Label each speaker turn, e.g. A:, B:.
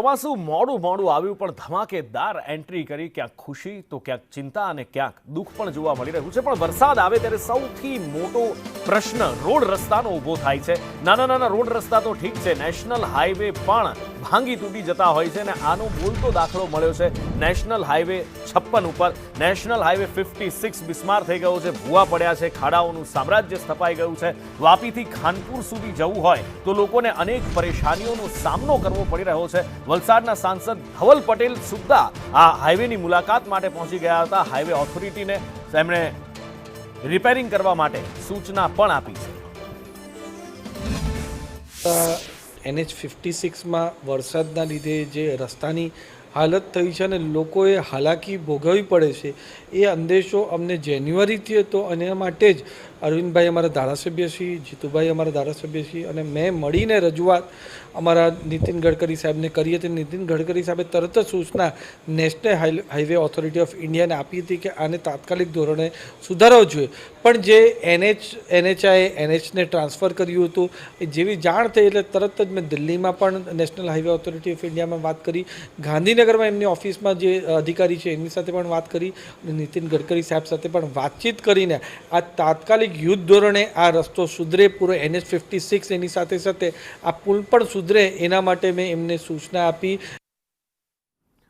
A: ચોમાસું મોડું મોડું આવ્યું પણ ધમાકેદાર એન્ટ્રી કરી, ક્યાંક ખુશી તો ક્યાંક ચિંતા અને ક્યાંક દુઃખ પણ જોવા મળી રહ્યું છે। પણ વરસાદ આવે ત્યારે સૌથી મોટો પ્રશ્ન રોડ રસ્તાનો ઊભો થાય છે। નાના નાના રોડ રસ્તા તો ઠીક છે, નેશનલ હાઈવે પણ ભાંગી તૂટી જતા હોય છે અને આનો બોલતો દાખલો મળ્યો છે નેશનલ હાઈવે 56 ઉપર। નેશનલ હાઈવે 56 બિસ્માર થઈ ગયો છે, ભૂવા પડ્યા છે, ખાડાઓનું સામ્રાજ્ય સ્થપાઈ ગયું છે। વાપીથી ખાનપુર સુધી જવું હોય તો લોકોને અનેક પરેશાનીઓનો સામનો કરવો પડી રહ્યો છે। વલસાડના સાંસદ ધવલ પટેલ સુદ્ધા આ હાઈવેની મુલાકાત માટે પહોંચી ગયા હતા। હાઈવે ઓથોરિટીને તેમણે રિપેરિંગ કરવા માટે સૂચના પણ આપી છે।
B: NH56માં વરસાદના લીધે જે રસ્તાની હાલત થઈ છે અને લોકોએ હાલાકી ભોગવવી પડે છે એ અંદેશો અમને જાન્યુઆરીથી હતો અને એના માટે જ અરવિંદભાઈ અમારા ધારાસભ્ય શ્રી, જીતુભાઈ અમારા ધારાસભ્ય શ્રી અને મેં મળીને રજૂઆત અમારા નીતિન ગડકરી સાહેબને કરી હતી। નીતિન ગડકરી સાહેબે તરત જ સૂચના નેશનલ હાઈવે ઓથોરિટી ઓફ ઇન્ડિયાને આપી હતી કે આને તાત્કાલિક ધોરણે સુધારવો જોઈએ। પણ જે NHને ટ્રાન્સફર કર્યું હતું એ જેવી જાણ થઈ એટલે તરત જ મેં દિલ્હીમાં પણ નેશનલ હાઈવે ઓથોરિટી ઓફ ઇન્ડિયામાં વાત કરી, ગાંધીનગરમાં એમની ઓફિસમાં જે અધિકારી છે એમની સાથે પણ વાત કરી અને નીતિન ગડકરી સાહેબ સાથે પણ વાતચીત કરીને આ તાત્કાલિક યુદ્ધ ધોરણે આ રસ્તો સુધરે, પૂરો NH56 એની સાથે સાથે આ પુલ પણ સુધરે એના માટે મેં એમને સૂચના આપી।